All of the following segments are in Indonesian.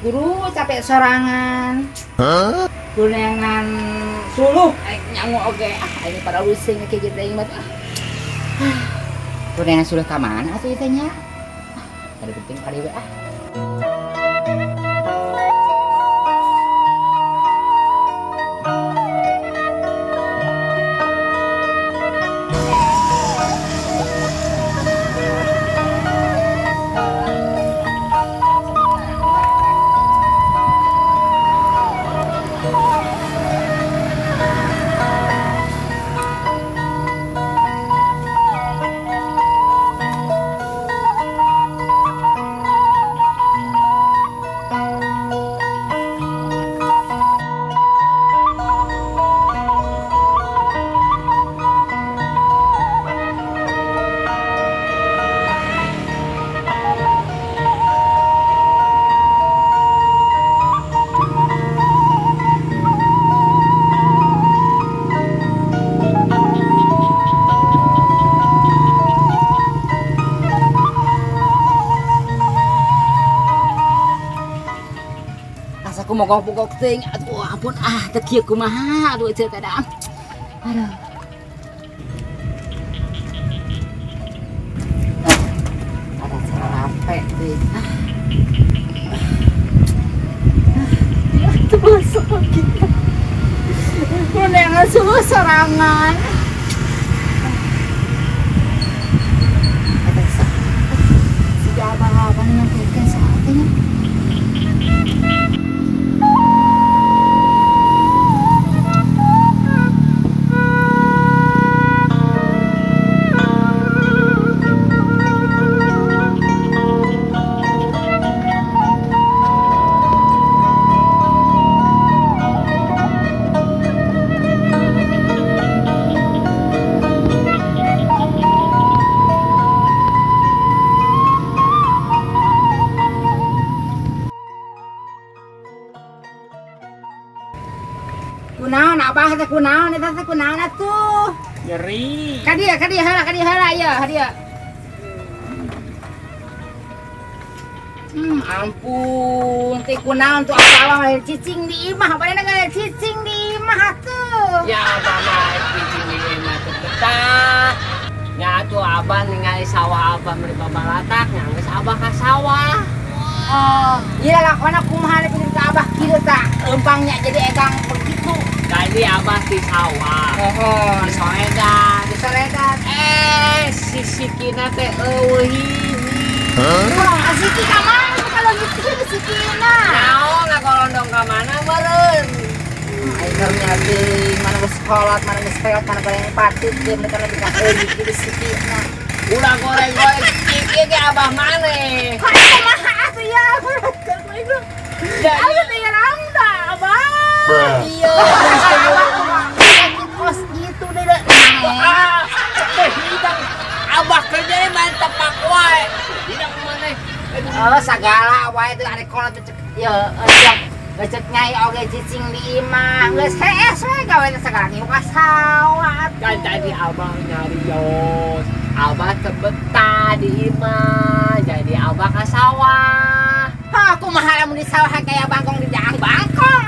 Guru capek sorangan, kulengan suluh, nyamuk oke. Ini pada lusing kayak gitu ingat. Kulengan suluh kamana tuh itanya? Ada penting kali we. Aku mau gok ting, aduh ampun tekieu kumaha, aduh ceuk teh dah. Aduh. Ada sampe teh. Itu masuk gitu. Kuneangan suruh sorangan. Ada sudah apa-apa nyampaikan saatnya. Kunaon abah teh kunaon eta teh kunaon atuh? Nyeri. Ka dieu heula ya, hadieu. Ampun, teh kunaon tuh abah cicing di imah, bade ngale cicing di imah atuh. Ya abah mah cicing di imah teh betah. Nya atuh abah ningali sawah abah meuli babalatak, nya geus abah ka sawah. Oh, ieu lakona kumaha dipikir ka abah kieu tah, empangnya jadi egang begitu. Tadi abah di sawah. Di soredan. Si Sikina teh eueuh. Kurang asiki ka mana kalau gitu si Sikina. Naon ngagolondong ka mana meureun? Akhirnya di mana geus salat, mana geus peot, mana bareng patut ge mereka lebih ka eueuh di Sikina. Ulah goreng-goreng cicing ge abah maneh. Kumaha atuh ya? Ayo teh randa, abah. Iya. Kos gitu deh. Abah kerja main tepak wae. Tidak maneh. Sagala wae teh arek kolot cek ya cek nyai oge cicing di imah. Geus hees we gawe sagala ngiuk ka sawah. Kan tadi abah nyarios. Abah tebetah di imah. Jadi abah ka sawah. Hah, kumaha lamun di sawah kayak bangkong di jaang bangkong.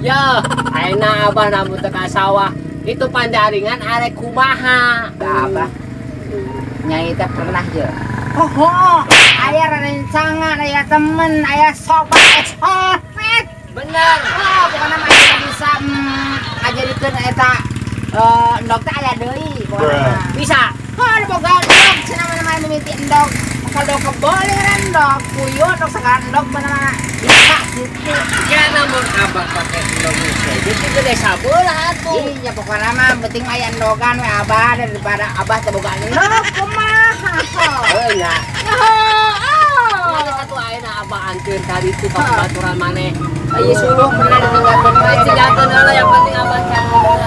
Ya, ayeuna abah namun teu ka sawah. Itu panjaringan arek kumaha. Abah. Nyai teh pernah je. Aya rencangan, aya temen, aya sobat copet. Bener. Pokona mah aya bisa ngajarikeun eta endog teh aya deui pokona. Bisa. Ada boga endog cenah mana mimiti endog. Kalau keboleh endog, puyuh endog sekarang endog mana bisa gitu. Ya namun abah pakai Indonesia jadi gede sabeula atuh. Iya pokoknya mah penting aya endogan we abah daripada abah teu boga endog kumaha. ya. Ada satu ayeuna abah ankeun tadi itu ka baturan maneh. Ieu suruh pernah ditinggalkeun we tinggalkeun heula yang penting abah campur.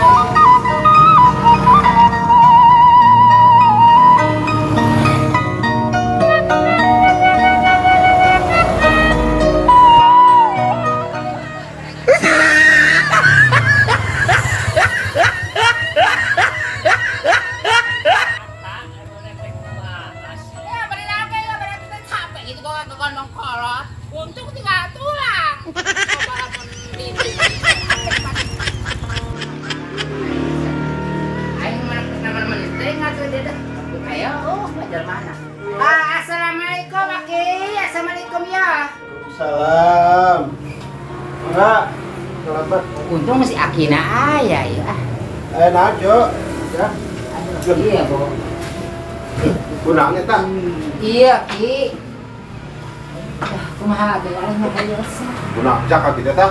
Assalamualaikum Aki, assalamualaikum ya. Salam. Enggak. Selamat. Untung masih Akina ayah ya. Najo. Ya. Iya bu. Gunanya tak? Iya Ki. Kumaha teh arek mah biasa. Gunang jakak kita tak?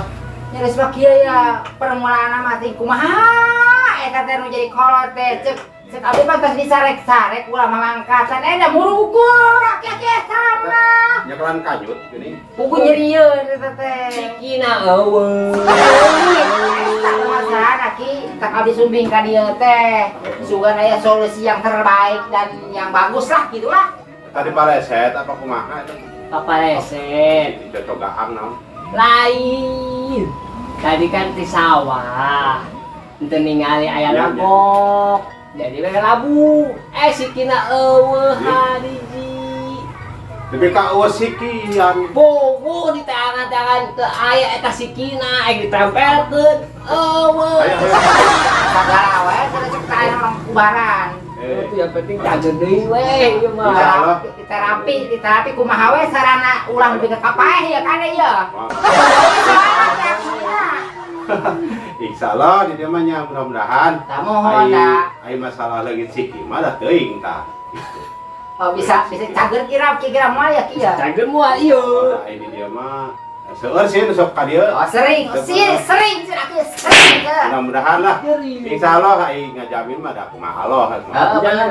Nyaris bakia ya permulaan mati kumaha eta teh nu jadi kolot teh cek abdi mah tos disarek-sarek ulah mamangkatan da murugul rakyat sama. Nyekelan kanyut gini. Buku nyerieun eta teh. Sikina eueuh. Masalah Ki, tak abdi sumbing ka dieu teh. Sugan aya solusi yang terbaik dan yang bagus lah gitulah. Tadi paleset apa kumaha itu? Papaleset. Dicocogaan naon? Lain. Tadi kan di sawah. Ente ningali aya lagok. Jadi we labu. Sikina eueuh hadiji. Lebih ka eueuh sikian. Bogo di tangan-tangan teu aya eta sikina ditempelkeun eueuh. Ayo. Sagala wae cek aya orang kubaran. Itu yang penting cager deui we ieu mah. Insyaallah. Diterapi kumaha we sarana ulang lebih ke kapaeh ya kan ya. Insyaallah di dieu mah nya mudah-mudahan. Tah mohon da. Ai masalah leungit siki mah da teuing tah. Oh bisa cager kira moal ya Ki ya. Cager moal ieu. Ai di dieu mah seueur sih nu sok ka dieu. Oh sering sering sering. Mudah-mudahan lah. Insyaallah ai ngajamin mah da kumaha Allah. Bener.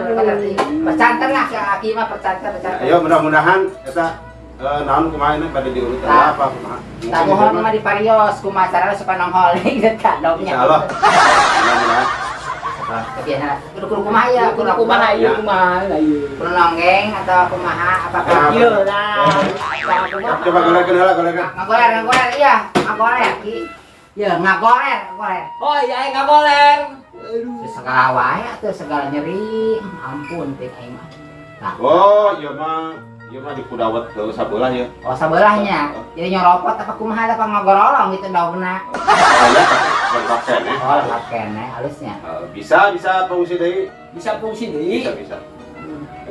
Percanten lah ya Ki mah percanten. Ayo mudah-mudahan eta naon kumaha pada diurut apa kumaha. Tak mohon mah di parios kumaha carana supaya nonghol inget kadongnya. Insyaallah. Mudah-mudahan. Kebiasaan kudu kumaha ya, kudu Kumaha ieu kumaha ieu. kudu nonggeng atau kumaha apakah Ieu lah. Coba golekeun heula golekeun. ngagoler iya ngagoler Ki ya ngagoler. Oh iya enggak boleh. Segala wae atuh segala nyeri ampun teh aing mah. Nah, Oh, ieu mah dikudawet ke sabelah ya. oh sebelahnya jadi nyoropot apa kumaha apa ngagorolong gitu daunna. Aya lengkap kene. Oh lengkap kene halusnya. Bisa fungsi deui. Bisa fungsi deui. Bisa.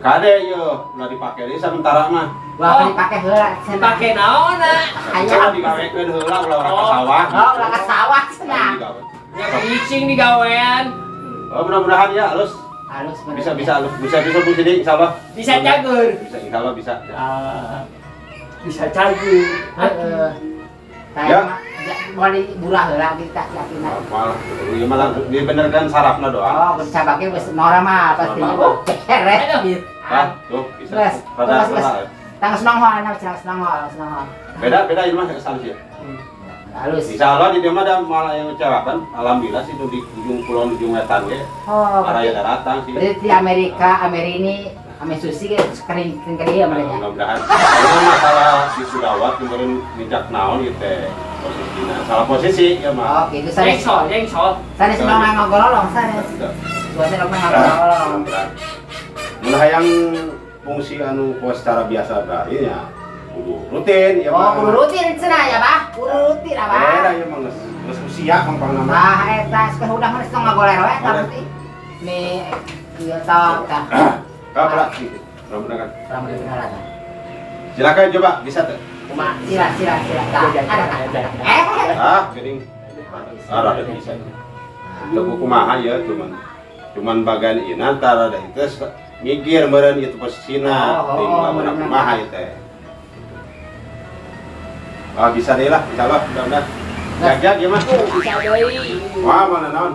Kade ieu ulah dipake deui sementara mah. Wah dipake heula Dipake naonna? Aya digawekeun heula ulah urang ka sawah. Oh ulah ka sawah cenah. Ya icing digawean. Oh, mudah-mudahan ya halus. Halus Bisa fungsi deui insyaallah. Bisa cager. Bisa insyaallah bisa. Bisa cager. Heeh. Ya. Mau diburah heula kita yakinna. Malah ieu mah langsung dibenerkan sarafna doang. Oh, bersabake wis nora mah pastinya beres gitu. Tuh bisa. Wes, Rada wes. Tangos nonghol, tangos nonghol. Beda ieu mah kesan sih. Halus. Insyaallah di dieu mah da malah yang ngecewakan. Alhamdulillah sih di ujung kulon ujung wetan ge. Oh, Araya datang sih. berarti di Amerini ame susi ge kering ya mereka. Mudah-mudahan. Ini masalah di Sudawat kemarin minjak naon gitu teh. Posisinya salah posisi ya mah. Oh, gitu sanes. Jengsol. Sanes nongang ngogolong sanes. Suasana ngogolong. Mun hayang fungsi anu pos secara biasa bae ya kudu rutin ya Oh, kudu rutin cenah ya, Bah. Kudu rutin Beda Abah. ya mah geus usia mangpang nama. Bah, eta geus udah geus ngogoler we tapi nih ieu tah tah. Kapra gitu. Mudah-mudahan. Rambut beneran. Silakan coba bisa tuh. Kumaha? Sila. Geuning. Rada bisa. Teu kumaha ya cuman bagian ieu antara da itu ngigir meureun ieu posisina ting lamun kumaha ieu teh. Bisa deh lah, insyaallah mudah-mudahan. Jag ya mah. Bisa deui. Wah, mana naon?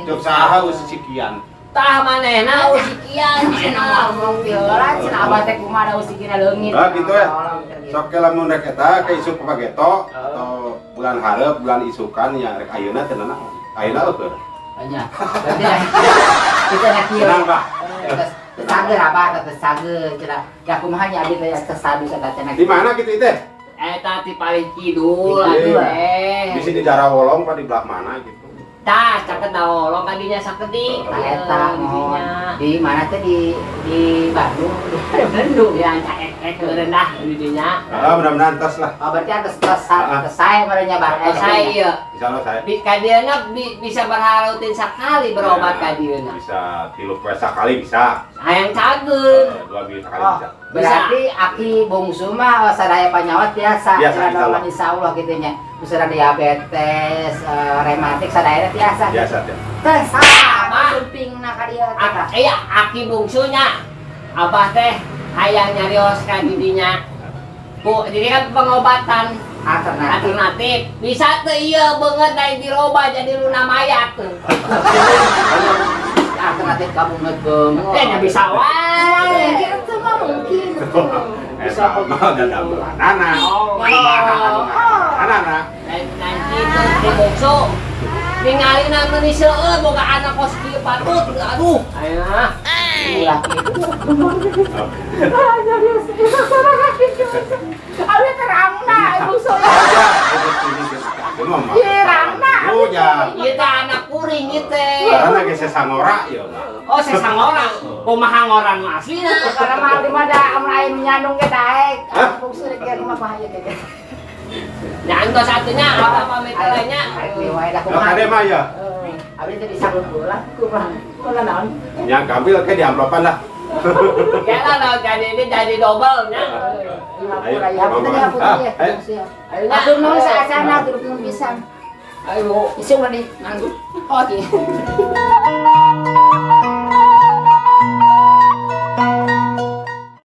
Cuk saha geus sekian. Tah manehna usikian cenah. Ngomong heula cenah abah teh kumaha usikina leungit. Ah gitu ya. Sok ke lamun rek eta ke isuk pageto atau bulan hareup bulan isukan ya rek ayeuna teh naon. Ayeuna eueuh. Anya. Berarti kita nak kieu. Tenang, Pak. Sager abah teh sager cenah. Ya kumaha nya abdi teh kesadu cenah cenah. Di mana gitu teh? Eta ti paling kidul Iya. atuh Di sini daerah Wolong Pak di belah mana gitu. Tah caket daolong kadinya sakedi. Eta mohon. Di mana teh di Bandung. Di Bandung Ya caek rendah di dinya. Ah mudah-mudahan tos lah. Oh berarti atas saya merenya Bang. Saya ieu. Insyaallah saya Kadiana bisa berharutin sakali berobat kadiana. bisa 3 poe sakali bisa. Hayang cageun. 2 minggu sekali Oh, bisa. berarti aki bungsu mah sadaya panyawat biasa. Biasa, Cara insyaallah. insyaallah gitu nya. Misalnya diabetes, rematik sadaya biasa. Biasa teh. Teh sama sumpingna ka dieu teh. Iya, aki bungsunya. Abah teh hayang nyarios ka didinya. Bu, jadi kan pengobatan alternatif. Bisa teh ieu beungeut dari diroba jadi luna mayat tuh. Alternatif kamu ngegeung. Nya bisa wae. Itu mah mungkin. Bisa mah ada bulanana. Oh, Anana. nanti itu di bungsu. Ningali na meuni seueur boga anak kos kieu patut. Aduh, ayo. Ulah kitu. Abi terangna ibu soya. Kirangna. Oh ya. Ieu teh anak kuring ieu teh. Karena ge sesangora ya. Oh, sesangora. Kumaha ngorang aslina? Karena mah di mana amun aya nyandung ge daek. Bungsu rek ge mah bahaya ge. Nyanggo satunya apa pamit lainnya? Ayo wae dah Kalau kade mah ya. Abi teh disanggup pulang kumaha. Kumaha naon? Yang ambil ke di amplopan lah. Kayaknya lo jadi double nya. Ayo, Ya puter ya puter ya. Ayo Atur nuhun saasana turut nuhun pisan. Ayo. Isuk mah di nanggung. Oh,